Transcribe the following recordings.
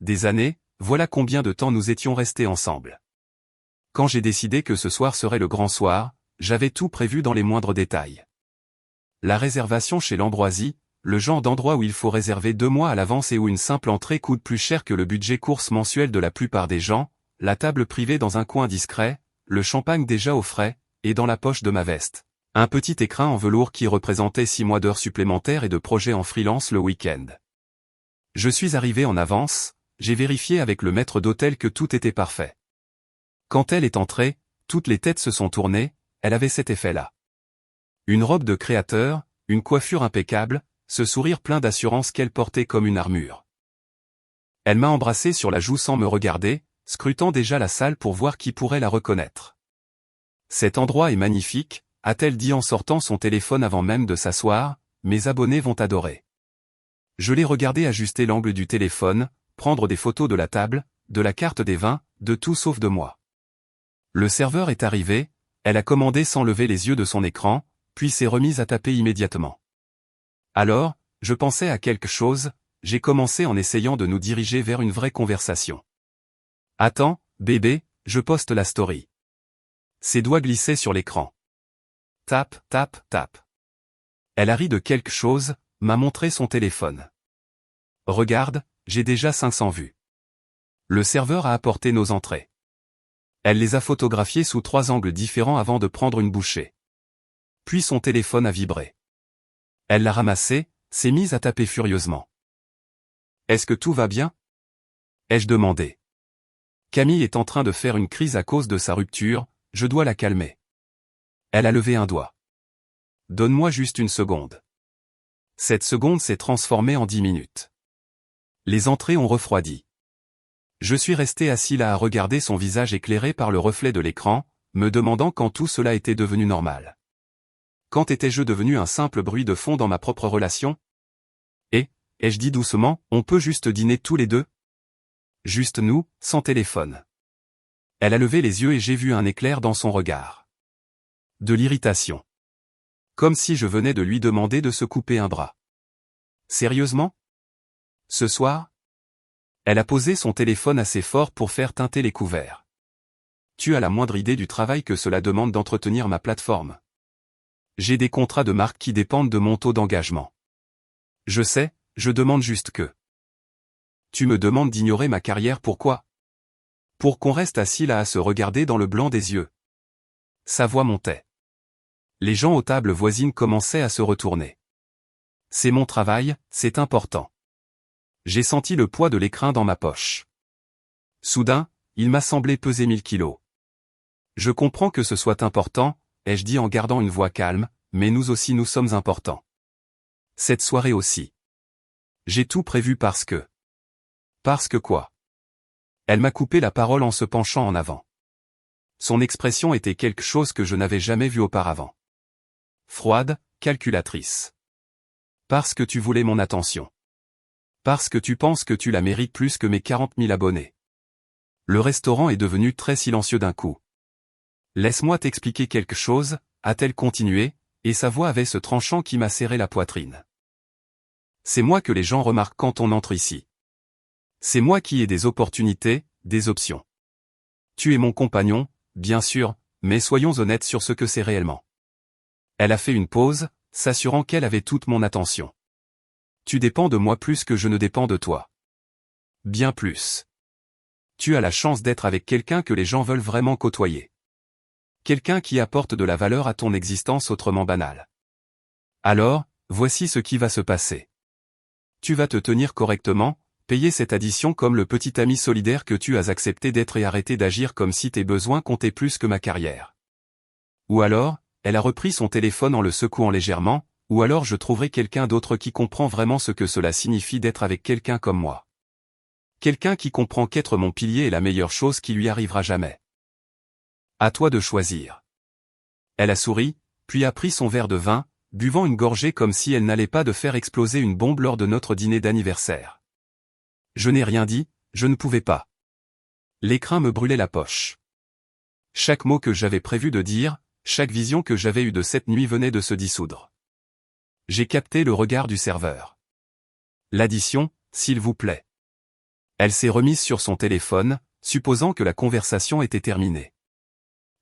des années, voilà combien de temps nous étions restés ensemble. Quand j'ai décidé que ce soir serait le grand soir, j'avais tout prévu dans les moindres détails. La réservation chez l'Ambroisie, le genre d'endroit où il faut réserver 2 mois à l'avance et où une simple entrée coûte plus cher que le budget course mensuel de la plupart des gens, la table privée dans un coin discret, le champagne déjà au frais, et dans la poche de ma veste, un petit écrin en velours qui représentait 6 mois d'heures supplémentaires et de projets en freelance le week-end. Je suis arrivé en avance, j'ai vérifié avec le maître d'hôtel que tout était parfait. Quand elle est entrée, toutes les têtes se sont tournées, elle avait cet effet-là. Une robe de créateur, une coiffure impeccable, ce sourire plein d'assurance qu'elle portait comme une armure. Elle m'a embrassé sur la joue sans me regarder, scrutant déjà la salle pour voir qui pourrait la reconnaître. Cet endroit est magnifique, a-t-elle dit en sortant son téléphone avant même de s'asseoir, mes abonnés vont adorer. Je l'ai regardé ajuster l'angle du téléphone, prendre des photos de la table, de la carte des vins, de tout sauf de moi. Le serveur est arrivé, elle a commandé sans lever les yeux de son écran, puis s'est remise à taper immédiatement. Alors, je pensais à quelque chose, j'ai commencé en essayant de nous diriger vers une vraie conversation. Attends, bébé, je poste la story. Ses doigts glissaient sur l'écran. Tape, tape, tape. Elle a ri de quelque chose, m'a montré son téléphone. Regarde, j'ai déjà 500 vues. Le serveur a apporté nos entrées. Elle les a photographiées sous 3 angles différents avant de prendre une bouchée. Puis son téléphone a vibré. Elle l'a ramassé, s'est mise à taper furieusement. Est-ce que tout va bien? Ai-je demandé. Camille est en train de faire une crise à cause de sa rupture, je dois la calmer. Elle a levé un doigt. Donne-moi juste une seconde. Cette seconde s'est transformée en 10 minutes. Les entrées ont refroidi. Je suis resté assis là à regarder son visage éclairé par le reflet de l'écran, me demandant quand tout cela était devenu normal. Quand étais-je devenu un simple bruit de fond dans ma propre relation? Et, ai-je dit doucement, on peut juste dîner tous les deux? Juste nous, sans téléphone. Elle a levé les yeux et j'ai vu un éclair dans son regard. De l'irritation. Comme si je venais de lui demander de se couper un bras. Sérieusement? Ce soir? Elle a posé son téléphone assez fort pour faire teinter les couverts. Tu as la moindre idée du travail que cela demande d'entretenir ma plateforme. J'ai des contrats de marque qui dépendent de mon taux d'engagement. Je sais, je demande juste que. Tu me demandes d'ignorer ma carrière pourquoi? Pour qu'on reste assis là à se regarder dans le blanc des yeux. Sa voix montait. Les gens aux tables voisines commençaient à se retourner. C'est mon travail, c'est important. J'ai senti le poids de l'écrin dans ma poche. Soudain, il m'a semblé peser 1000 kilos. Je comprends que ce soit important, ai-je dit en gardant une voix calme, mais nous aussi nous sommes importants. Cette soirée aussi. J'ai tout prévu parce que. Parce que quoi? Elle m'a coupé la parole en se penchant en avant. Son expression était quelque chose que je n'avais jamais vu auparavant. Froide, calculatrice. Parce que tu voulais mon attention. Parce que tu penses que tu la mérites plus que mes 40 000 abonnés. Le restaurant est devenu très silencieux d'un coup. Laisse-moi t'expliquer quelque chose, a-t-elle continué, et sa voix avait ce tranchant qui m'a serré la poitrine. C'est moi que les gens remarquent quand on entre ici. C'est moi qui ai des opportunités, des options. Tu es mon compagnon, bien sûr, mais soyons honnêtes sur ce que c'est réellement. Elle a fait une pause, s'assurant qu'elle avait toute mon attention. Tu dépends de moi plus que je ne dépends de toi. Bien plus. Tu as la chance d'être avec quelqu'un que les gens veulent vraiment côtoyer. Quelqu'un qui apporte de la valeur à ton existence autrement banale. Alors, voici ce qui va se passer. Tu vas te tenir correctement, payer cette addition comme le petit ami solidaire que tu as accepté d'être et arrêter d'agir comme si tes besoins comptaient plus que ma carrière. Ou alors, elle a repris son téléphone en le secouant légèrement, ou alors je trouverai quelqu'un d'autre qui comprend vraiment ce que cela signifie d'être avec quelqu'un comme moi. Quelqu'un qui comprend qu'être mon pilier est la meilleure chose qui lui arrivera jamais. À toi de choisir. Elle a souri, puis a pris son verre de vin, buvant une gorgée comme si elle n'allait pas de faire exploser une bombe lors de notre dîner d'anniversaire. Je n'ai rien dit, je ne pouvais pas. L'écrin me brûlait la poche. Chaque mot que j'avais prévu de dire, chaque vision que j'avais eue de cette nuit venait de se dissoudre. J'ai capté le regard du serveur. L'addition, s'il vous plaît. Elle s'est remise sur son téléphone, supposant que la conversation était terminée.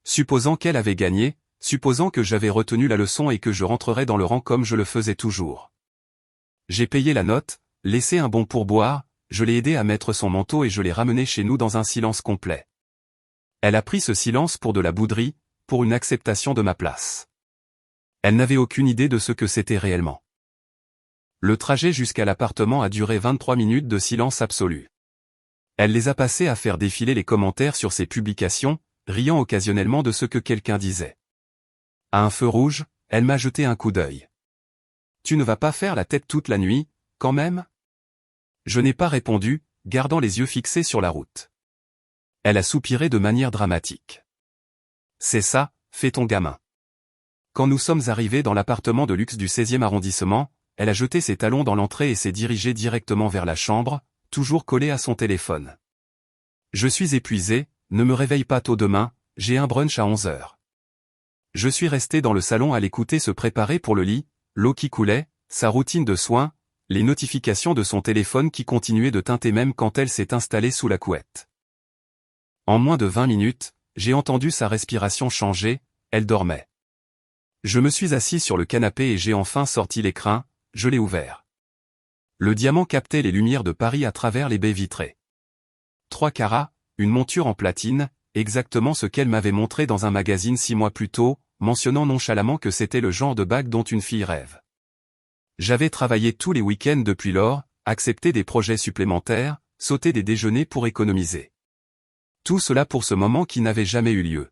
Supposant qu'elle avait gagné, supposant que j'avais retenu la leçon et que je rentrerais dans le rang comme je le faisais toujours. J'ai payé la note, laissé un bon pourboire, je l'ai aidé à mettre son manteau et je l'ai ramené chez nous dans un silence complet. Elle a pris ce silence pour de la bouderie, pour une acceptation de ma place. Elle n'avait aucune idée de ce que c'était réellement. Le trajet jusqu'à l'appartement a duré 23 minutes de silence absolu. Elle les a passées à faire défiler les commentaires sur ses publications, riant occasionnellement de ce que quelqu'un disait. À un feu rouge, elle m'a jeté un coup d'œil. « Tu ne vas pas faire la tête toute la nuit, quand même ?» Je n'ai pas répondu, gardant les yeux fixés sur la route. Elle a soupiré de manière dramatique. « C'est ça, fais ton gamin. » Quand nous sommes arrivés dans l'appartement de luxe du 16e arrondissement, elle a jeté ses talons dans l'entrée et s'est dirigée directement vers la chambre, toujours collée à son téléphone. « Je suis épuisé, ne me réveille pas tôt demain, j'ai un brunch à 11 heures. » Je suis resté dans le salon à l'écouter se préparer pour le lit, l'eau qui coulait, sa routine de soins, les notifications de son téléphone qui continuaient de tinter même quand elle s'est installée sous la couette. En moins de 20 minutes, j'ai entendu sa respiration changer, elle dormait. Je me suis assis sur le canapé et j'ai enfin sorti l'écran, je l'ai ouvert. Le diamant captait les lumières de Paris à travers les baies vitrées. 3 carats, une monture en platine, exactement ce qu'elle m'avait montré dans un magazine 6 mois plus tôt, mentionnant nonchalamment que c'était le genre de bague dont une fille rêve. J'avais travaillé tous les week-ends depuis lors, accepté des projets supplémentaires, sauté des déjeuners pour économiser. Tout cela pour ce moment qui n'avait jamais eu lieu.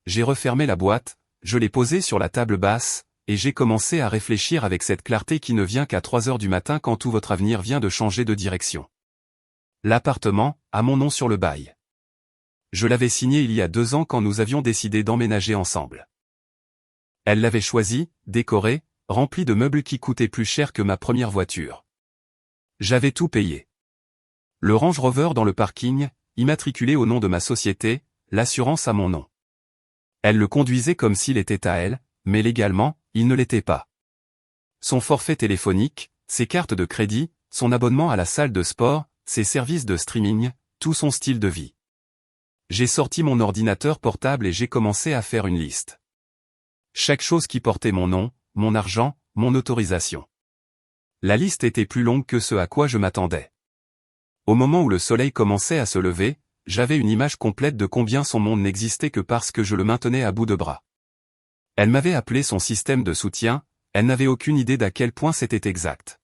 J'ai refermé la boîte, je l'ai posée sur la table basse, et j'ai commencé à réfléchir avec cette clarté qui ne vient qu'à 3 heures du matin quand tout votre avenir vient de changer de direction. L'appartement, a mon nom sur le bail. Je l'avais signé il y a 2 ans quand nous avions décidé d'emménager ensemble. Elle l'avait choisi, décoré, rempli de meubles qui coûtaient plus cher que ma première voiture. J'avais tout payé. Le Range Rover dans le parking, immatriculé au nom de ma société, l'assurance à mon nom. Elle le conduisait comme s'il était à elle, mais légalement, il ne l'était pas. Son forfait téléphonique, ses cartes de crédit, son abonnement à la salle de sport, ses services de streaming, tout son style de vie. J'ai sorti mon ordinateur portable et j'ai commencé à faire une liste. Chaque chose qui portait mon nom, mon argent, mon autorisation. La liste était plus longue que ce à quoi je m'attendais. Au moment où le soleil commençait à se lever, j'avais une image complète de combien son monde n'existait que parce que je le maintenais à bout de bras. Elle m'avait appelé son système de soutien, elle n'avait aucune idée d'à quel point c'était exact.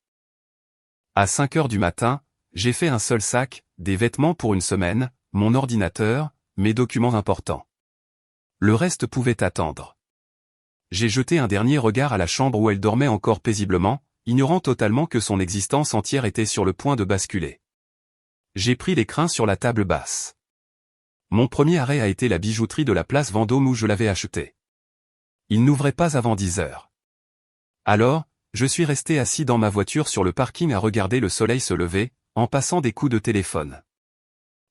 À 5 heures du matin, j'ai fait un seul sac, des vêtements pour une semaine, mon ordinateur, mes documents importants. Le reste pouvait attendre. J'ai jeté un dernier regard à la chambre où elle dormait encore paisiblement, ignorant totalement que son existence entière était sur le point de basculer. J'ai pris l'écrin sur la table basse. Mon premier arrêt a été la bijouterie de la place Vendôme où je l'avais acheté. Il n'ouvrait pas avant 10 heures. Alors, je suis resté assis dans ma voiture sur le parking à regarder le soleil se lever, en passant des coups de téléphone.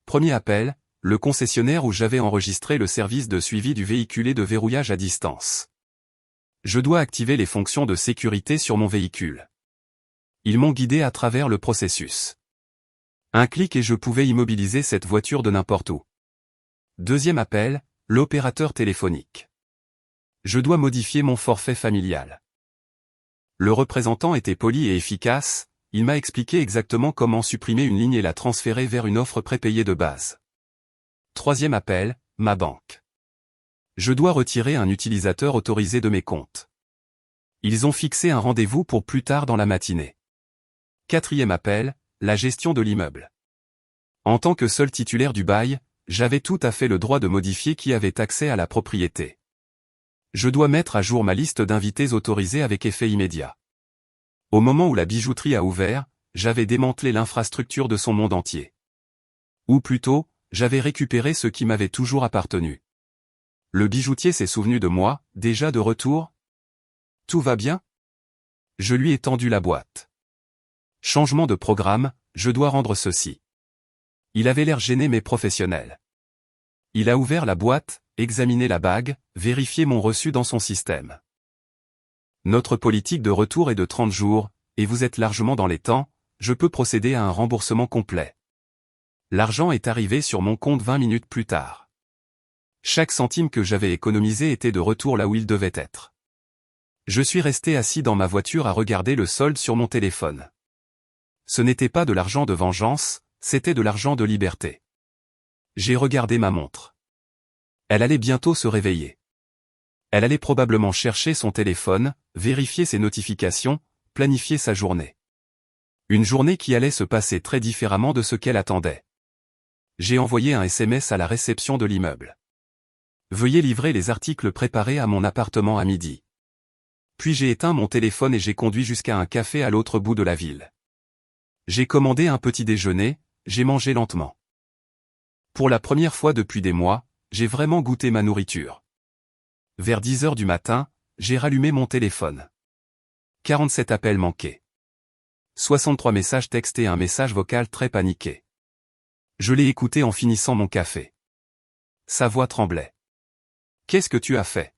Premier appel, le concessionnaire où j'avais enregistré le service de suivi du véhicule et de verrouillage à distance. Je dois activer les fonctions de sécurité sur mon véhicule. Ils m'ont guidé à travers le processus. Un clic et je pouvais immobiliser cette voiture de n'importe où. Deuxième appel, l'opérateur téléphonique. Je dois modifier mon forfait familial. Le représentant était poli et efficace, il m'a expliqué exactement comment supprimer une ligne et la transférer vers une offre prépayée de base. Troisième appel, ma banque. Je dois retirer un utilisateur autorisé de mes comptes. Ils ont fixé un rendez-vous pour plus tard dans la matinée. Quatrième appel, la gestion de l'immeuble. En tant que seul titulaire du bail, j'avais tout à fait le droit de modifier qui avait accès à la propriété. Je dois mettre à jour ma liste d'invités autorisés avec effet immédiat. Au moment où la bijouterie a ouvert, j'avais démantelé l'infrastructure de son monde entier. Ou plutôt, j'avais récupéré ce qui m'avait toujours appartenu. Le bijoutier s'est souvenu de moi, déjà de retour? Tout va bien? Je lui ai tendu la boîte. Changement de programme, je dois rendre ceci. Il avait l'air gêné mais professionnel. Il a ouvert la boîte, examiné la bague, vérifié mon reçu dans son système. Notre politique de retour est de 30 jours, et vous êtes largement dans les temps, je peux procéder à un remboursement complet. L'argent est arrivé sur mon compte 20 minutes plus tard. Chaque centime que j'avais économisé était de retour là où il devait être. Je suis resté assis dans ma voiture à regarder le solde sur mon téléphone. Ce n'était pas de l'argent de vengeance, c'était de l'argent de liberté. J'ai regardé ma montre. Elle allait bientôt se réveiller. Elle allait probablement chercher son téléphone, vérifier ses notifications, planifier sa journée. Une journée qui allait se passer très différemment de ce qu'elle attendait. J'ai envoyé un SMS à la réception de l'immeuble. Veuillez livrer les articles préparés à mon appartement à midi. Puis j'ai éteint mon téléphone et j'ai conduit jusqu'à un café à l'autre bout de la ville. J'ai commandé un petit déjeuner, j'ai mangé lentement. Pour la première fois depuis des mois, j'ai vraiment goûté ma nourriture. Vers 10 heures du matin, j'ai rallumé mon téléphone. 47 appels manqués. 63 messages textes et un message vocal très paniqué. Je l'ai écouté en finissant mon café. Sa voix tremblait. Qu'est-ce que tu as fait?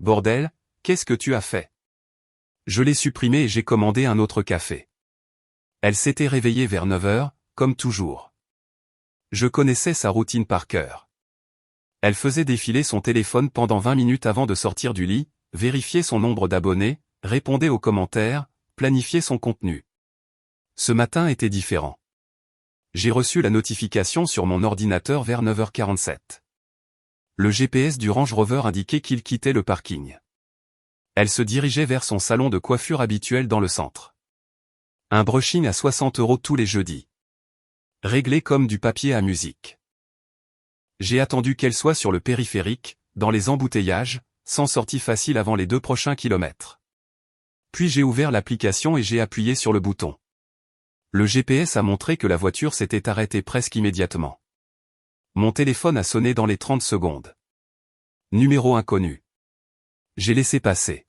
Bordel, qu'est-ce que tu as fait? Je l'ai supprimé et j'ai commandé un autre café. Elle s'était réveillée vers 9 heures, comme toujours. Je connaissais sa routine par cœur. Elle faisait défiler son téléphone pendant 20 minutes avant de sortir du lit, vérifier son nombre d'abonnés, répondait aux commentaires, planifier son contenu. Ce matin était différent. J'ai reçu la notification sur mon ordinateur vers 9h47. Le GPS du Range Rover indiquait qu'il quittait le parking. Elle se dirigeait vers son salon de coiffure habituel dans le centre. Un brushing à 60 € tous les jeudis. Réglé comme du papier à musique. J'ai attendu qu'elle soit sur le périphérique, dans les embouteillages, sans sortie facile avant les 2 prochains kilomètres. Puis j'ai ouvert l'application et j'ai appuyé sur le bouton. Le GPS a montré que la voiture s'était arrêtée presque immédiatement. Mon téléphone a sonné dans les 30 secondes. Numéro inconnu. J'ai laissé passer.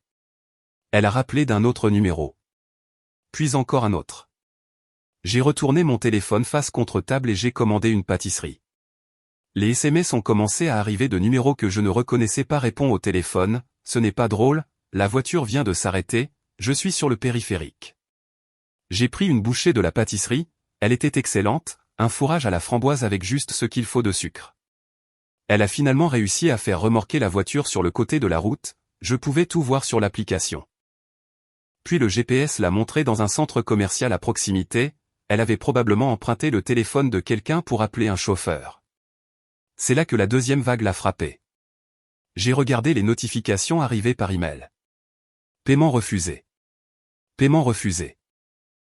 Elle a rappelé d'un autre numéro. Puis encore un autre. J'ai retourné mon téléphone face contre table et j'ai commandé une pâtisserie. Les SMS ont commencé à arriver de numéros que je ne reconnaissais pas. Réponds au téléphone, ce n'est pas drôle, la voiture vient de s'arrêter, je suis sur le périphérique. J'ai pris une bouchée de la pâtisserie, elle était excellente, un fourrage à la framboise avec juste ce qu'il faut de sucre. Elle a finalement réussi à faire remorquer la voiture sur le côté de la route, je pouvais tout voir sur l'application. Puis le GPS l'a montré dans un centre commercial à proximité, elle avait probablement emprunté le téléphone de quelqu'un pour appeler un chauffeur. C'est là que la deuxième vague l'a frappée. J'ai regardé les notifications arrivées par email. Paiement refusé. Paiement refusé.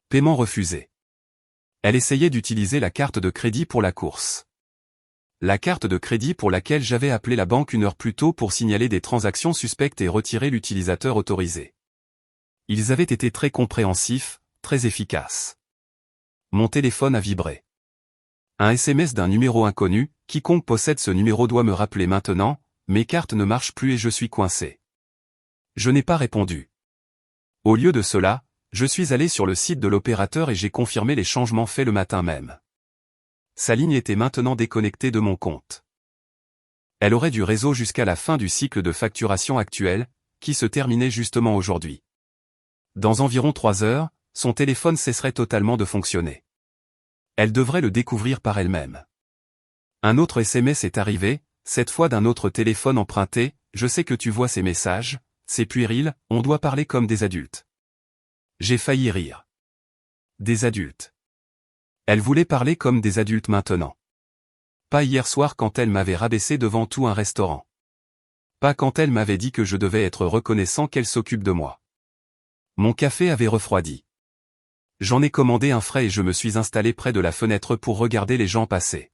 Paiement refusé. Elle essayait d'utiliser la carte de crédit pour la course. La carte de crédit pour laquelle j'avais appelé la banque 1 heure plus tôt pour signaler des transactions suspectes et retirer l'utilisateur autorisé. Ils avaient été très compréhensifs, très efficaces. Mon téléphone a vibré. Un SMS d'un numéro inconnu, quiconque possède ce numéro doit me rappeler maintenant, mes cartes ne marchent plus et je suis coincé. Je n'ai pas répondu. Au lieu de cela, je suis allé sur le site de l'opérateur et j'ai confirmé les changements faits le matin même. Sa ligne était maintenant déconnectée de mon compte. Elle aurait du réseau jusqu'à la fin du cycle de facturation actuel, qui se terminait justement aujourd'hui. Dans environ 3 heures, son téléphone cesserait totalement de fonctionner. Elle devrait le découvrir par elle-même. Un autre SMS est arrivé, cette fois d'un autre téléphone emprunté, je sais que tu vois ces messages, c'est puéril, on doit parler comme des adultes. J'ai failli rire. Des adultes. Elle voulait parler comme des adultes maintenant. Pas hier soir quand elle m'avait rabaissé devant tout un restaurant. Pas quand elle m'avait dit que je devais être reconnaissant qu'elle s'occupe de moi. Mon café avait refroidi. J'en ai commandé un frais et je me suis installé près de la fenêtre pour regarder les gens passer.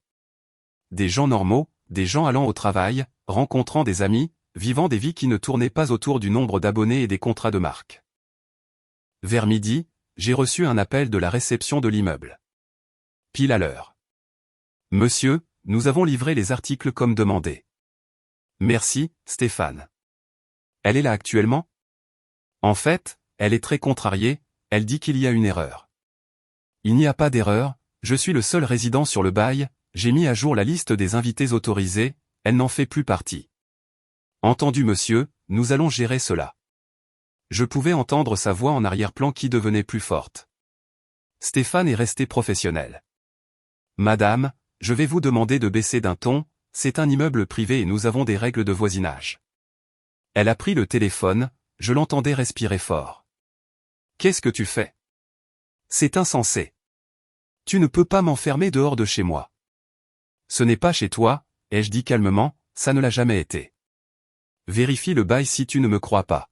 Des gens normaux, des gens allant au travail, rencontrant des amis, vivant des vies qui ne tournaient pas autour du nombre d'abonnés et des contrats de marque. Vers midi, j'ai reçu un appel de la réception de l'immeuble. Pile à l'heure. Monsieur, nous avons livré les articles comme demandé. Merci, Stéphane. Elle est là actuellement? En fait, elle est très contrariée, elle dit qu'il y a une erreur. Il n'y a pas d'erreur, je suis le seul résident sur le bail, j'ai mis à jour la liste des invités autorisés, elle n'en fait plus partie. Entendu monsieur, nous allons gérer cela. Je pouvais entendre sa voix en arrière-plan qui devenait plus forte. Stéphane est resté professionnel. Madame, je vais vous demander de baisser d'un ton, c'est un immeuble privé et nous avons des règles de voisinage. Elle a pris le téléphone, je l'entendais respirer fort. Qu'est-ce que tu fais? C'est insensé. Tu ne peux pas m'enfermer dehors de chez moi. Ce n'est pas chez toi, ai-je dit calmement, ça ne l'a jamais été. Vérifie le bail si tu ne me crois pas.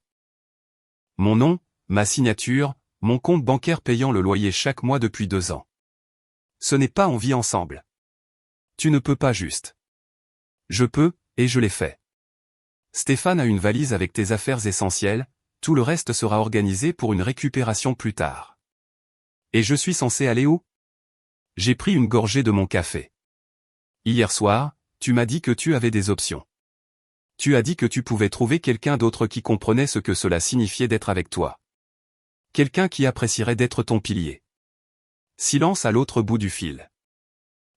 Mon nom, ma signature, mon compte bancaire payant le loyer chaque mois depuis 2 ans. Ce n'est pas on vit ensemble. Tu ne peux pas juste. Je peux, et je l'ai fait. Stéphane a une valise avec tes affaires essentielles, tout le reste sera organisé pour une récupération plus tard. Et je suis censé aller où? J'ai pris une gorgée de mon café. Hier soir, tu m'as dit que tu avais des options. Tu as dit que tu pouvais trouver quelqu'un d'autre qui comprenait ce que cela signifiait d'être avec toi. Quelqu'un qui apprécierait d'être ton pilier. Silence à l'autre bout du fil.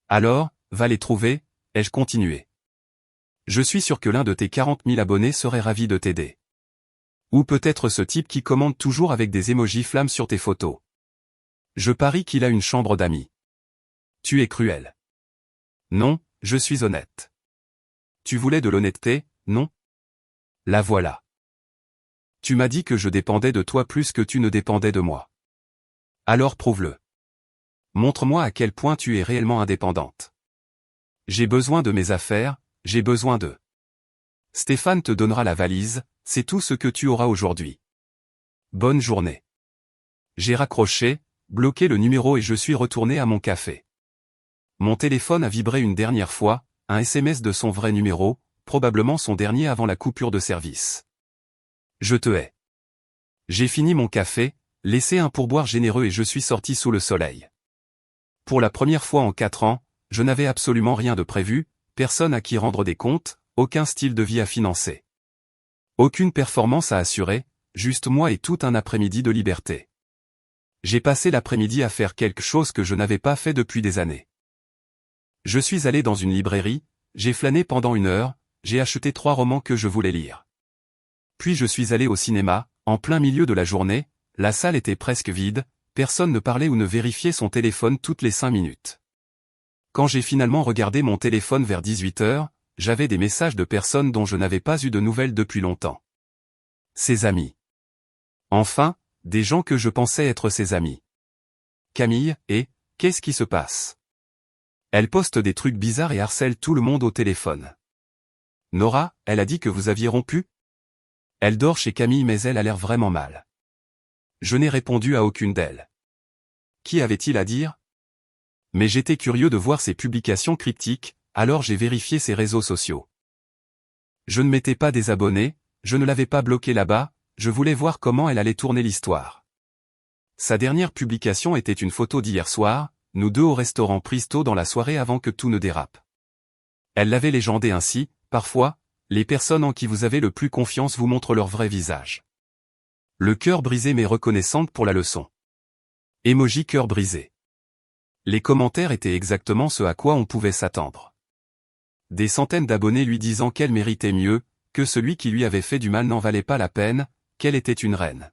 Alors, va les trouver, ai-je continué. Je suis sûr que l'un de tes 40 000 abonnés serait ravi de t'aider. Ou peut-être ce type qui commente toujours avec des émojis flammes sur tes photos. Je parie qu'il a une chambre d'amis. Tu es cruel. Non, je suis honnête. Tu voulais de l'honnêteté, non? La voilà. Tu m'as dit que je dépendais de toi plus que tu ne dépendais de moi. Alors prouve-le. Montre-moi à quel point tu es réellement indépendante. J'ai besoin de mes affaires, j'ai besoin de... Stéphane te donnera la valise, c'est tout ce que tu auras aujourd'hui. Bonne journée. J'ai raccroché, bloqué le numéro et je suis retourné à mon café. Mon téléphone a vibré une dernière fois, un SMS de son vrai numéro, probablement son dernier avant la coupure de service. Je te hais. J'ai fini mon café, laissé un pourboire généreux et je suis sorti sous le soleil. Pour la première fois en 4 ans, je n'avais absolument rien de prévu, personne à qui rendre des comptes, aucun style de vie à financer. Aucune performance à assurer, juste moi et tout un après-midi de liberté. J'ai passé l'après-midi à faire quelque chose que je n'avais pas fait depuis des années. Je suis allé dans une librairie, j'ai flâné pendant 1 heure, j'ai acheté 3 romans que je voulais lire. Puis je suis allé au cinéma, en plein milieu de la journée, la salle était presque vide, personne ne parlait ou ne vérifiait son téléphone toutes les 5 minutes. Quand j'ai finalement regardé mon téléphone vers 18 heures, j'avais des messages de personnes dont je n'avais pas eu de nouvelles depuis longtemps. Ses amis. Enfin, des gens que je pensais être ses amis. Camille, qu'est-ce qui se passe? Elle poste des trucs bizarres et harcèle tout le monde au téléphone. Nora, elle a dit que vous aviez rompu? Elle dort chez Camille mais elle a l'air vraiment mal. Je n'ai répondu à aucune d'elles. Qui avait-il à dire? Mais j'étais curieux de voir ses publications cryptiques, alors j'ai vérifié ses réseaux sociaux. Je ne m'étais pas désabonné, je ne l'avais pas bloqué là-bas, je voulais voir comment elle allait tourner l'histoire. Sa dernière publication était une photo d'hier soir, nous deux au restaurant Pristo dans la soirée avant que tout ne dérape. Elle l'avait légendé ainsi, parfois, les personnes en qui vous avez le plus confiance vous montrent leur vrai visage. Le cœur brisé mais reconnaissante pour la leçon. Emoji cœur brisé. Les commentaires étaient exactement ce à quoi on pouvait s'attendre. Des centaines d'abonnés lui disant qu'elle méritait mieux, que celui qui lui avait fait du mal n'en valait pas la peine, qu'elle était une reine.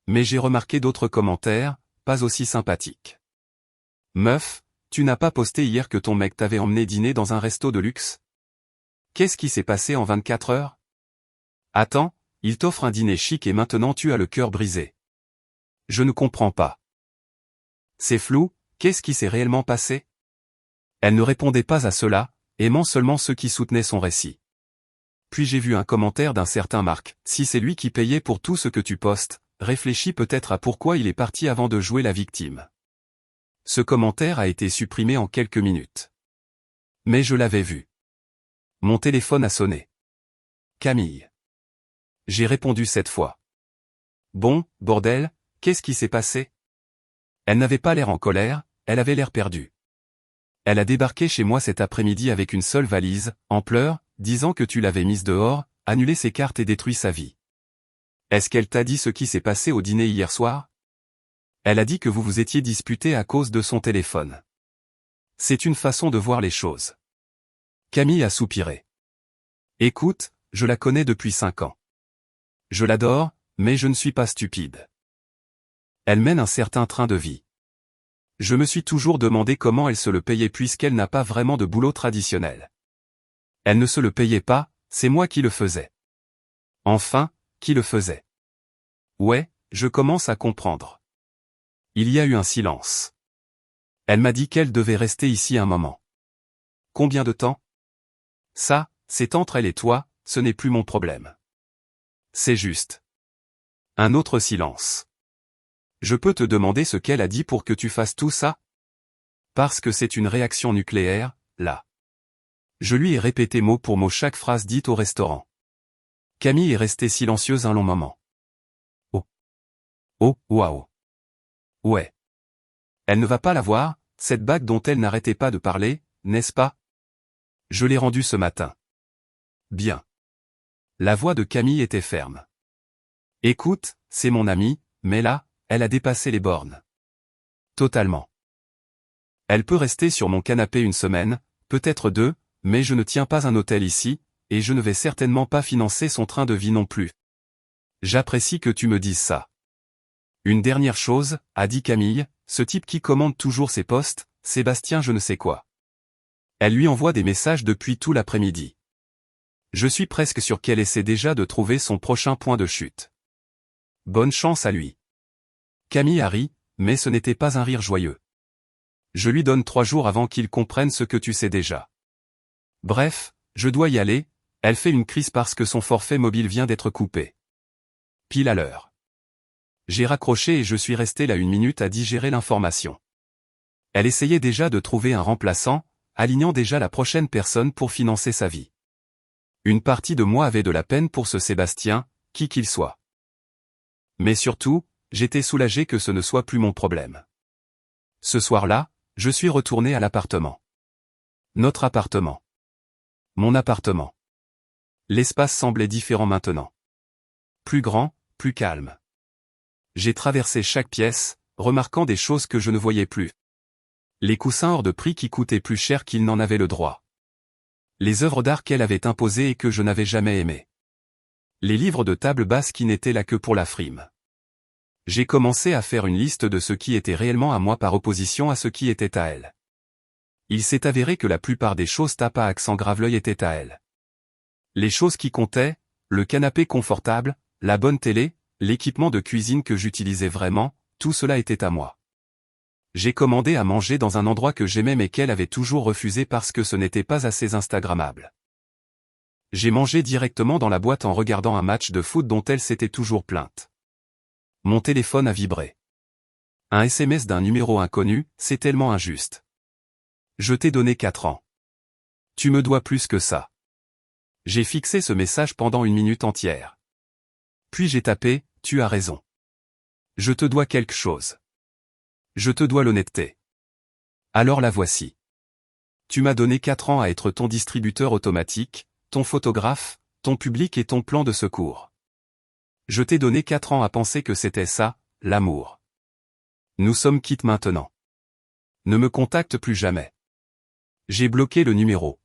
Mais j'ai remarqué d'autres commentaires, pas aussi sympathiques. Meuf, tu n'as pas posté hier que ton mec t'avait emmené dîner dans un resto de luxe? Qu'est-ce qui s'est passé en 24 heures? Attends, il t'offre un dîner chic et maintenant tu as le cœur brisé. Je ne comprends pas. C'est flou, qu'est-ce qui s'est réellement passé? Elle ne répondait pas à cela, aimant seulement ceux qui soutenaient son récit. Puis j'ai vu un commentaire d'un certain Marc, si c'est lui qui payait pour tout ce que tu postes, réfléchis peut-être à pourquoi il est parti avant de jouer la victime. Ce commentaire a été supprimé en quelques minutes. Mais je l'avais vu. Mon téléphone a sonné. Camille. J'ai répondu 7 fois. Bon, bordel, qu'est-ce qui s'est passé? Elle n'avait pas l'air en colère, elle avait l'air perdue. Elle a débarqué chez moi cet après-midi avec une seule valise, en pleurs, disant que tu l'avais mise dehors, annulé ses cartes et détruit sa vie. Est-ce qu'elle t'a dit ce qui s'est passé au dîner hier soir? Elle a dit que vous vous étiez disputé à cause de son téléphone. C'est une façon de voir les choses. Camille a soupiré. Écoute, je la connais depuis 5 ans. Je l'adore, mais je ne suis pas stupide. Elle mène un certain train de vie. Je me suis toujours demandé comment elle se le payait puisqu'elle n'a pas vraiment de boulot traditionnel. Elle ne se le payait pas, c'est moi qui le faisais. Enfin, qui le faisait? Ouais, je commence à comprendre. Il y a eu un silence. Elle m'a dit qu'elle devait rester ici un moment. Combien de temps? Ça, c'est entre elle et toi, ce n'est plus mon problème. C'est juste. Un autre silence. Je peux te demander ce qu'elle a dit pour que tu fasses tout ça? Parce que c'est une réaction nucléaire, là. Je lui ai répété mot pour mot chaque phrase dite au restaurant. Camille est restée silencieuse un long moment. Oh. Oh, waouh. Ouais. Elle ne va pas la voir, cette bague dont elle n'arrêtait pas de parler, n'est-ce pas? Je l'ai rendue ce matin. Bien. La voix de Camille était ferme. Écoute, c'est mon amie, mais là, elle a dépassé les bornes. Totalement. Elle peut rester sur mon canapé une semaine, peut-être 2, mais je ne tiens pas un hôtel ici, et je ne vais certainement pas financer son train de vie non plus. J'apprécie que tu me dises ça. Une dernière chose, a dit Camille, ce type qui commande toujours ses posts, Sébastien je ne sais quoi. Elle lui envoie des messages depuis tout l'après-midi. Je suis presque sûr qu'elle essaie déjà de trouver son prochain point de chute. Bonne chance à lui. Camille a ri, mais ce n'était pas un rire joyeux. Je lui donne 3 jours avant qu'il comprenne ce que tu sais déjà. Bref, je dois y aller, elle fait une crise parce que son forfait mobile vient d'être coupé. Pile à l'heure. J'ai raccroché et je suis resté là 1 minute à digérer l'information. Elle essayait déjà de trouver un remplaçant, alignant déjà la prochaine personne pour financer sa vie. Une partie de moi avait de la peine pour ce Sébastien, qui qu'il soit. Mais surtout, j'étais soulagé que ce ne soit plus mon problème. Ce soir-là, je suis retourné à l'appartement. Notre appartement. Mon appartement. L'espace semblait différent maintenant. Plus grand, plus calme. J'ai traversé chaque pièce, remarquant des choses que je ne voyais plus. Les coussins hors de prix qui coûtaient plus cher qu'ils n'en avaient le droit. Les œuvres d'art qu'elle avait imposées et que je n'avais jamais aimées. Les livres de table basse qui n'étaient là que pour la frime. J'ai commencé à faire une liste de ce qui était réellement à moi par opposition à ce qui était à elle. Il s'est avéré que la plupart des choses tape à accent grave l'œil étaient à elle. Les choses qui comptaient, le canapé confortable, la bonne télé, l'équipement de cuisine que j'utilisais vraiment, tout cela était à moi. J'ai commandé à manger dans un endroit que j'aimais mais qu'elle avait toujours refusé parce que ce n'était pas assez instagrammable. J'ai mangé directement dans la boîte en regardant un match de foot dont elle s'était toujours plainte. Mon téléphone a vibré. Un SMS d'un numéro inconnu, c'est tellement injuste. Je t'ai donné 4 ans. Tu me dois plus que ça. J'ai fixé ce message pendant 1 minute entière. Puis j'ai tapé, tu as raison. Je te dois quelque chose. Je te dois l'honnêteté. Alors la voici. Tu m'as donné 4 ans à être ton distributeur automatique, ton photographe, ton public et ton plan de secours. Je t'ai donné 4 ans à penser que c'était ça, l'amour. Nous sommes quittes maintenant. Ne me contacte plus jamais. J'ai bloqué le numéro.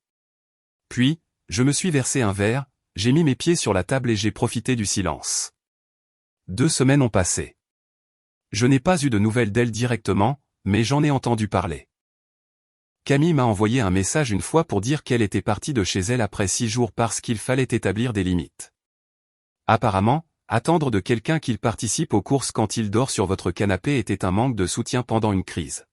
Puis, je me suis versé un verre, j'ai mis mes pieds sur la table et j'ai profité du silence. 2 semaines ont passé. Je n'ai pas eu de nouvelles d'elle directement, mais j'en ai entendu parler. Camille m'a envoyé un message une fois pour dire qu'elle était partie de chez elle après 6 jours parce qu'il fallait établir des limites. Apparemment, attendre de quelqu'un qu'il participe aux courses quand il dort sur votre canapé était un manque de soutien pendant une crise.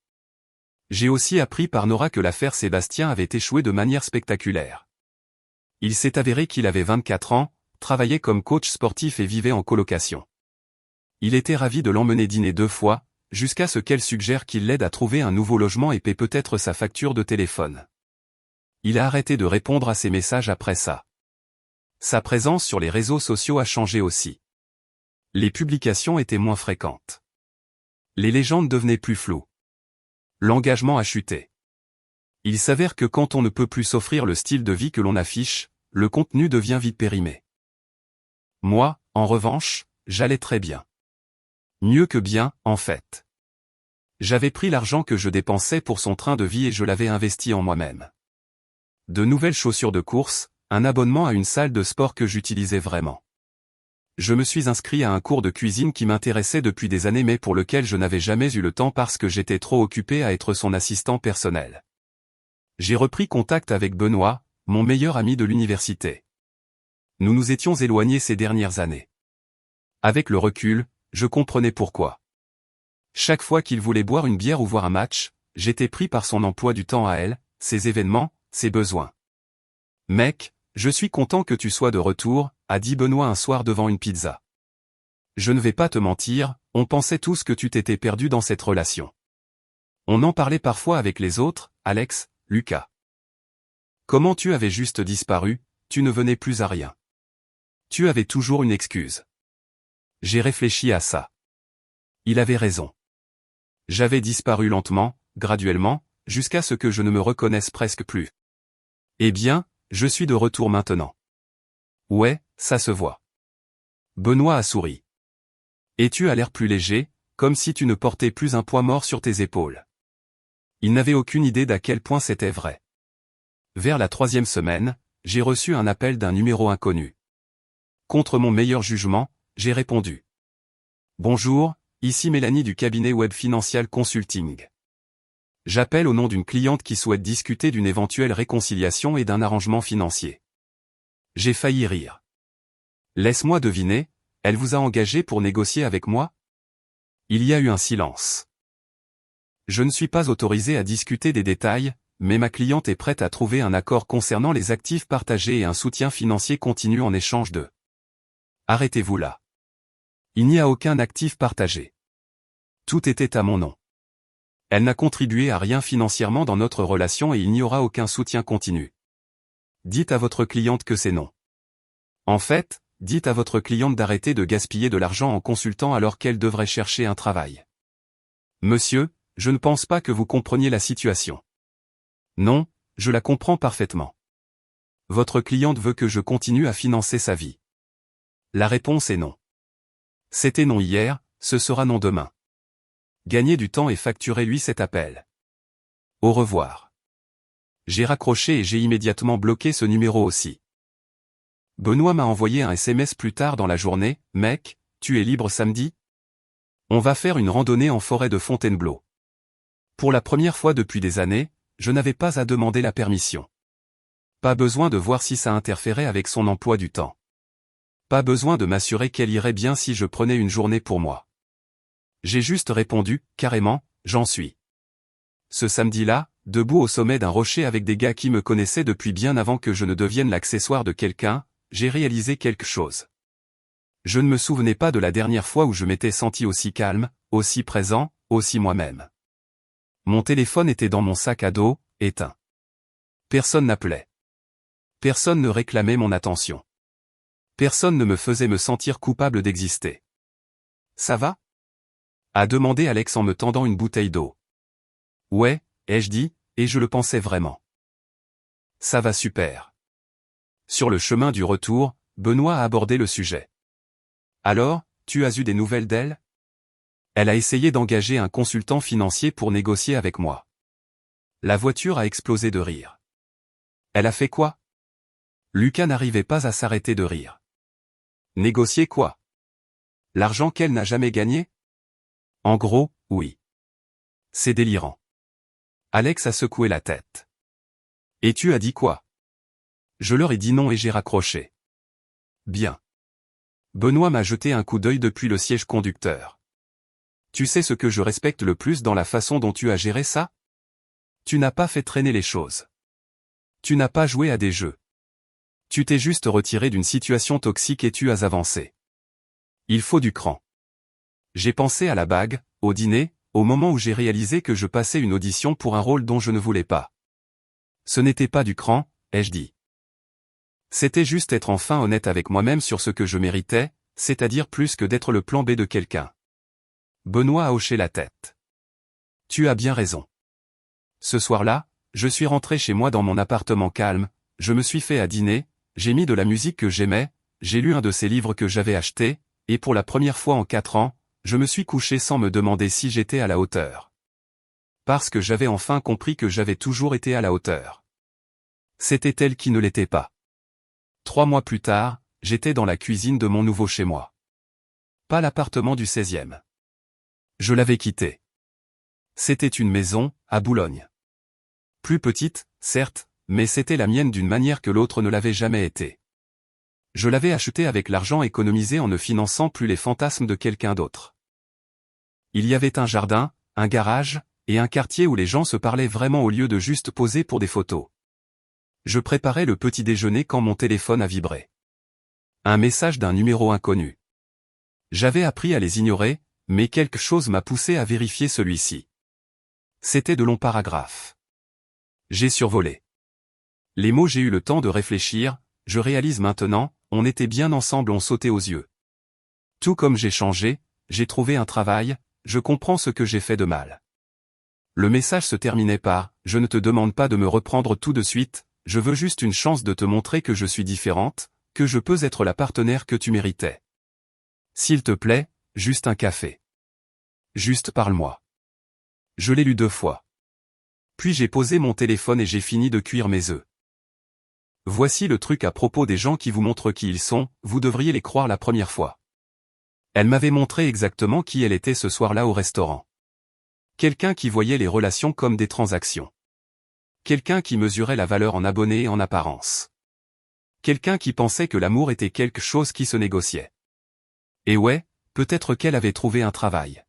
J'ai aussi appris par Nora que l'affaire Sébastien avait échoué de manière spectaculaire. Il s'est avéré qu'il avait 24 ans, travaillait comme coach sportif et vivait en colocation. Il était ravi de l'emmener dîner 2 fois, jusqu'à ce qu'elle suggère qu'il l'aide à trouver un nouveau logement et paie peut-être sa facture de téléphone. Il a arrêté de répondre à ses messages après ça. Sa présence sur les réseaux sociaux a changé aussi. Les publications étaient moins fréquentes. Les légendes devenaient plus floues. L'engagement a chuté. Il s'avère que quand on ne peut plus s'offrir le style de vie que l'on affiche, le contenu devient vite périmé. Moi, en revanche, j'allais très bien. Mieux que bien, en fait. J'avais pris l'argent que je dépensais pour son train de vie et je l'avais investi en moi-même. De nouvelles chaussures de course, un abonnement à une salle de sport que j'utilisais vraiment. je me suis inscrit à un cours de cuisine qui m'intéressait depuis des années mais pour lequel je n'avais jamais eu le temps parce que j'étais trop occupé à être son assistant personnel. J'ai repris contact avec Benoît, mon meilleur ami de l'université. Nous nous étions éloignés ces dernières années. Avec le recul, je comprenais pourquoi. Chaque fois qu'il voulait boire une bière ou voir un match, j'étais pris par son emploi du temps à elle, ses événements, ses besoins. « Mec, je suis content que tu sois de retour », a dit Benoît un soir devant une pizza. Je ne vais pas te mentir, on pensait tous que tu t'étais perdu dans cette relation. On en parlait parfois avec les autres, Alex, Lucas. Comment tu avais juste disparu, tu ne venais plus à rien. Tu avais toujours une excuse. J'ai réfléchi à ça. Il avait raison. J'avais disparu lentement, graduellement, jusqu'à ce que je ne me reconnaisse presque plus. Eh bien, je suis de retour maintenant. Ouais, ça se voit. Benoît a souri. Et tu as l'air plus léger, comme si tu ne portais plus un poids mort sur tes épaules. Il n'avait aucune idée d'à quel point c'était vrai. Vers la 3e semaine, j'ai reçu un appel d'un numéro inconnu. Contre mon meilleur jugement, j'ai répondu. Bonjour, ici Mélanie du cabinet Web Financial Consulting. J'appelle au nom d'une cliente qui souhaite discuter d'une éventuelle réconciliation et d'un arrangement financier. J'ai failli rire. Laisse-moi deviner, elle vous a engagé pour négocier avec moi? Il y a eu un silence. Je ne suis pas autorisé à discuter des détails, mais ma cliente est prête à trouver un accord concernant les actifs partagés et un soutien financier continu en échange de. Arrêtez-vous là. Il n'y a aucun actif partagé. Tout était à mon nom. Elle n'a contribué à rien financièrement dans notre relation et il n'y aura aucun soutien continu. Dites à votre cliente que c'est non. En fait, dites à votre cliente d'arrêter de gaspiller de l'argent en consultant alors qu'elle devrait chercher un travail. Monsieur, je ne pense pas que vous compreniez la situation. Non, je la comprends parfaitement. Votre cliente veut que je continue à financer sa vie. La réponse est non. C'était non hier, ce sera non demain. Gagnez du temps et facturez-lui cet appel. Au revoir. J'ai raccroché et j'ai immédiatement bloqué ce numéro aussi. Benoît m'a envoyé un SMS plus tard dans la journée, « Mec, tu es libre samedi? On va faire une randonnée en forêt de Fontainebleau. » Pour la première fois depuis des années, je n'avais pas à demander la permission. Pas besoin de voir si ça interférait avec son emploi du temps. Pas besoin de m'assurer qu'elle irait bien si je prenais une journée pour moi. J'ai juste répondu, carrément, j'en suis. Ce samedi-là, debout au sommet d'un rocher avec des gars qui me connaissaient depuis bien avant que je ne devienne l'accessoire de quelqu'un, j'ai réalisé quelque chose. Je ne me souvenais pas de la dernière fois où je m'étais senti aussi calme, aussi présent, aussi moi-même. Mon téléphone était dans mon sac à dos, éteint. Personne n'appelait. Personne ne réclamait mon attention. Personne ne me faisait me sentir coupable d'exister. Ça va? A demandé Alex en me tendant une bouteille d'eau. Ouais, ai-je dit, et je le pensais vraiment. Ça va super. Sur le chemin du retour, Benoît a abordé le sujet. Alors, tu as eu des nouvelles d'elle? Elle a essayé d'engager un consultant financier pour négocier avec moi. La voiture a explosé de rire. Elle a fait quoi? Lucas n'arrivait pas à s'arrêter de rire. Négocier quoi? L'argent qu'elle n'a jamais gagné? En gros, oui. C'est délirant. Alex a secoué la tête. Et tu as dit quoi? Je leur ai dit non et j'ai raccroché. Bien. Benoît m'a jeté un coup d'œil depuis le siège conducteur. Tu sais ce que je respecte le plus dans la façon dont tu as géré ça? Tu n'as pas fait traîner les choses. Tu n'as pas joué à des jeux. Tu t'es juste retiré d'une situation toxique et tu as avancé. Il faut du cran. J'ai pensé à la bague, au dîner, au moment où j'ai réalisé que je passais une audition pour un rôle dont je ne voulais pas. Ce n'était pas du cran, ai-je dit. C'était juste être enfin honnête avec moi-même sur ce que je méritais, c'est-à-dire plus que d'être le plan B de quelqu'un. Benoît a hoché la tête. Tu as bien raison. Ce soir-là, je suis rentré chez moi dans mon appartement calme, je me suis fait à dîner, j'ai mis de la musique que j'aimais, j'ai lu un de ces livres que j'avais acheté, et pour la première fois en 4 ans, je me suis couché sans me demander si j'étais à la hauteur. Parce que j'avais enfin compris que j'avais toujours été à la hauteur. C'était elle qui ne l'était pas. 3 mois plus tard, j'étais dans la cuisine de mon nouveau chez-moi. Pas l'appartement du 16e. Je l'avais quitté. C'était une maison, à Boulogne. Plus petite, certes, mais c'était la mienne d'une manière que l'autre ne l'avait jamais été. Je l'avais achetée avec l'argent économisé en ne finançant plus les fantasmes de quelqu'un d'autre. Il y avait un jardin, un garage, et un quartier où les gens se parlaient vraiment au lieu de juste poser pour des photos. Je préparais le petit déjeuner quand mon téléphone a vibré. Un message d'un numéro inconnu. J'avais appris à les ignorer, mais quelque chose m'a poussé à vérifier celui-ci. C'était de longs paragraphes. J'ai survolé. Les mots, j'ai eu le temps de réfléchir, je réalise maintenant, on était bien ensemble, on sautait aux yeux. Tout comme j'ai changé, j'ai trouvé un travail, je comprends ce que j'ai fait de mal. Le message se terminait par « Je ne te demande pas de me reprendre tout de suite, je veux juste une chance de te montrer que je suis différente, que je peux être la partenaire que tu méritais. S'il te plaît, juste un café. Juste parle-moi. » Je l'ai lu 2 fois. Puis j'ai posé mon téléphone et j'ai fini de cuire mes œufs. Voici le truc à propos des gens qui vous montrent qui ils sont, vous devriez les croire la première fois. Elle m'avait montré exactement qui elle était ce soir-là au restaurant. Quelqu'un qui voyait les relations comme des transactions. Quelqu'un qui mesurait la valeur en abonnés et en apparence. Quelqu'un qui pensait que l'amour était quelque chose qui se négociait. Et ouais, peut-être qu'elle avait trouvé un travail.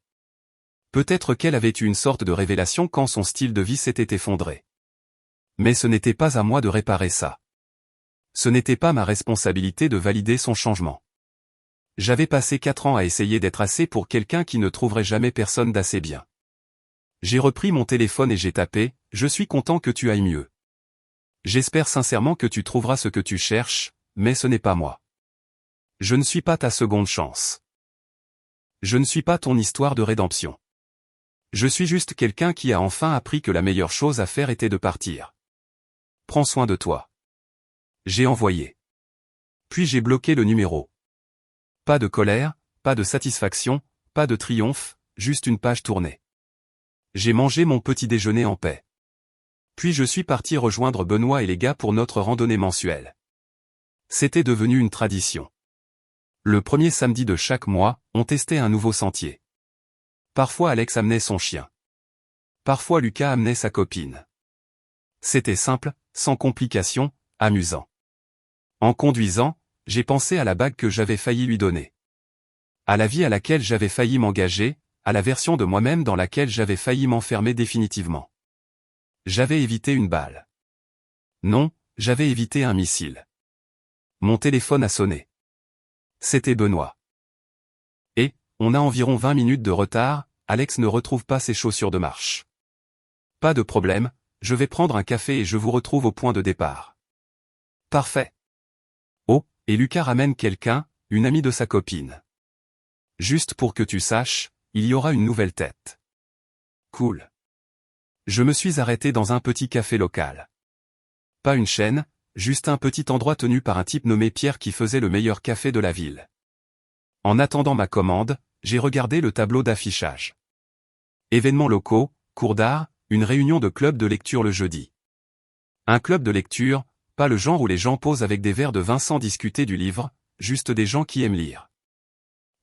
Peut-être qu'elle avait eu une sorte de révélation quand son style de vie s'était effondré. Mais ce n'était pas à moi de réparer ça. Ce n'était pas ma responsabilité de valider son changement. J'avais passé 4 ans à essayer d'être assez pour quelqu'un qui ne trouverait jamais personne d'assez bien. J'ai repris mon téléphone et j'ai tapé « Je suis content que tu ailles mieux. J'espère sincèrement que tu trouveras ce que tu cherches, mais ce n'est pas moi. Je ne suis pas ta seconde chance. Je ne suis pas ton histoire de rédemption. Je suis juste quelqu'un qui a enfin appris que la meilleure chose à faire était de partir. Prends soin de toi. » J'ai envoyé. Puis j'ai bloqué le numéro. Pas de colère, pas de satisfaction, pas de triomphe, juste une page tournée. J'ai mangé mon petit déjeuner en paix. Puis je suis parti rejoindre Benoît et les gars pour notre randonnée mensuelle. C'était devenu une tradition. Le premier samedi de chaque mois, on testait un nouveau sentier. Parfois Alex amenait son chien. Parfois Lucas amenait sa copine. C'était simple, sans complications, amusant. En conduisant, j'ai pensé à la bague que j'avais failli lui donner. À la vie à laquelle j'avais failli m'engager, à la version de moi-même dans laquelle j'avais failli m'enfermer définitivement. J'avais évité une balle. Non, j'avais évité un missile. Mon téléphone a sonné. C'était Benoît. Et, on a environ 20 minutes de retard, Alex ne retrouve pas ses chaussures de marche. Pas de problème, je vais prendre un café et je vous retrouve au point de départ. Parfait. Oh, et Lucas ramène quelqu'un, une amie de sa copine. Juste pour que tu saches, il y aura une nouvelle tête. Cool. Je me suis arrêté dans un petit café local. Pas une chaîne, juste un petit endroit tenu par un type nommé Pierre qui faisait le meilleur café de la ville. En attendant ma commande, j'ai regardé le tableau d'affichage. Événements locaux, cours d'art, une réunion de club de lecture le jeudi. Un club de lecture, pas le genre où les gens posent avec des verres de vin sans discuter du livre, juste des gens qui aiment lire.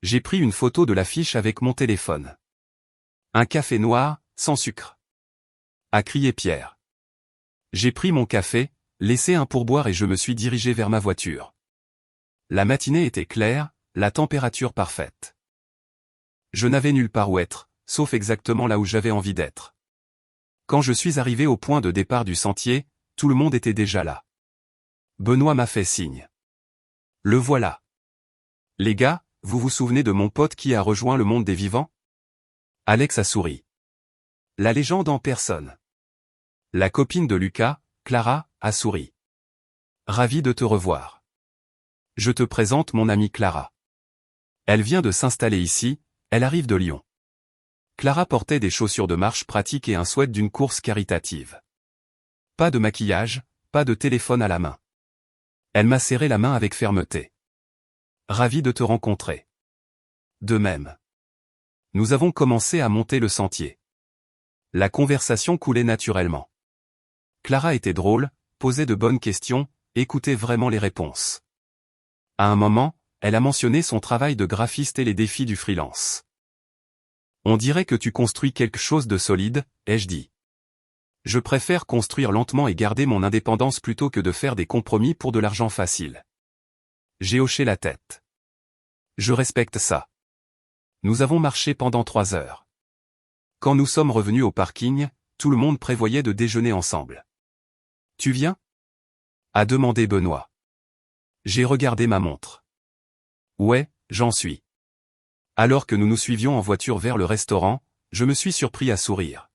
J'ai pris une photo de l'affiche avec mon téléphone. Un café noir, sans sucre. A crié Pierre. J'ai pris mon café, laissé un pourboire et je me suis dirigé vers ma voiture. La matinée était claire, la température parfaite. Je n'avais nulle part où être, sauf exactement là où j'avais envie d'être. Quand je suis arrivé au point de départ du sentier, tout le monde était déjà là. Benoît m'a fait signe. Le voilà. Les gars, vous vous souvenez de mon pote qui a rejoint le monde des vivants? Alex a souri. La légende en personne. La copine de Lucas, Clara, a souri. Ravi de te revoir. Je te présente mon amie Clara. Elle vient de s'installer ici, elle arrive de Lyon. Clara portait des chaussures de marche pratiques et un sweat d'une course caritative. Pas de maquillage, pas de téléphone à la main. Elle m'a serré la main avec fermeté. Ravi de te rencontrer. De même. Nous avons commencé à monter le sentier. La conversation coulait naturellement. Clara était drôle, posait de bonnes questions, écoutait vraiment les réponses. À un moment, elle a mentionné son travail de graphiste et les défis du freelance. On dirait que tu construis quelque chose de solide, ai-je dit. Je préfère construire lentement et garder mon indépendance plutôt que de faire des compromis pour de l'argent facile. J'ai hoché la tête. Je respecte ça. Nous avons marché pendant 3 heures. Quand nous sommes revenus au parking, tout le monde prévoyait de déjeuner ensemble. Tu viens ? A demandé Benoît. J'ai regardé ma montre. Ouais, j'en suis. Alors que nous nous suivions en voiture vers le restaurant, je me suis surpris à sourire.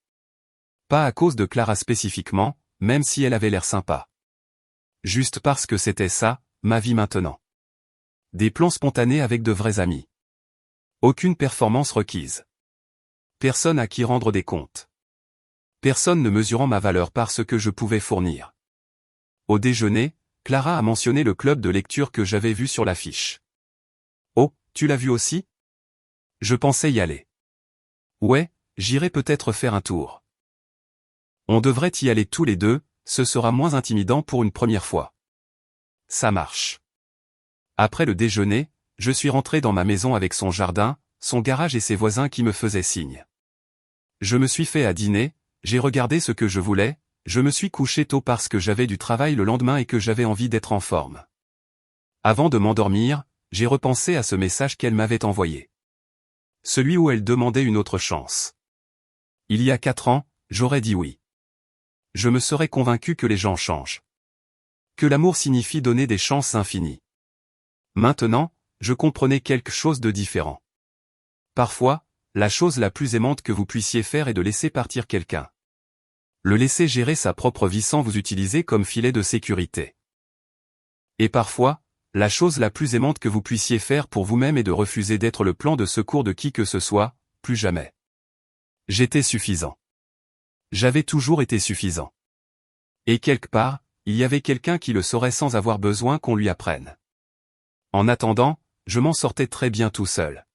Pas à cause de Clara spécifiquement, même si elle avait l'air sympa. Juste parce que c'était ça, ma vie maintenant. Des plans spontanés avec de vrais amis. Aucune performance requise. Personne à qui rendre des comptes. Personne ne mesurant ma valeur par ce que je pouvais fournir. Au déjeuner, Clara a mentionné le club de lecture que j'avais vu sur l'affiche. Oh, tu l'as vu aussi ? Je pensais y aller. Ouais, j'irai peut-être faire un tour. On devrait y aller tous les deux, ce sera moins intimidant pour une première fois. Ça marche. Après le déjeuner, je suis rentré dans ma maison avec son jardin, son garage et ses voisins qui me faisaient signe. Je me suis fait à dîner, j'ai regardé ce que je voulais, je me suis couché tôt parce que j'avais du travail le lendemain et que j'avais envie d'être en forme. Avant de m'endormir, j'ai repensé à ce message qu'elle m'avait envoyé. Celui où elle demandait une autre chance. Il y a 4 ans, j'aurais dit oui. Je me serais convaincu que les gens changent. Que l'amour signifie donner des chances infinies. Maintenant, je comprenais quelque chose de différent. Parfois, la chose la plus aimante que vous puissiez faire est de laisser partir quelqu'un. Le laisser gérer sa propre vie sans vous utiliser comme filet de sécurité. Et parfois, la chose la plus aimante que vous puissiez faire pour vous-même est de refuser d'être le plan de secours de qui que ce soit, plus jamais. J'étais suffisant. J'avais toujours été suffisant. Et quelque part, il y avait quelqu'un qui le saurait sans avoir besoin qu'on lui apprenne. En attendant, je m'en sortais très bien tout seul.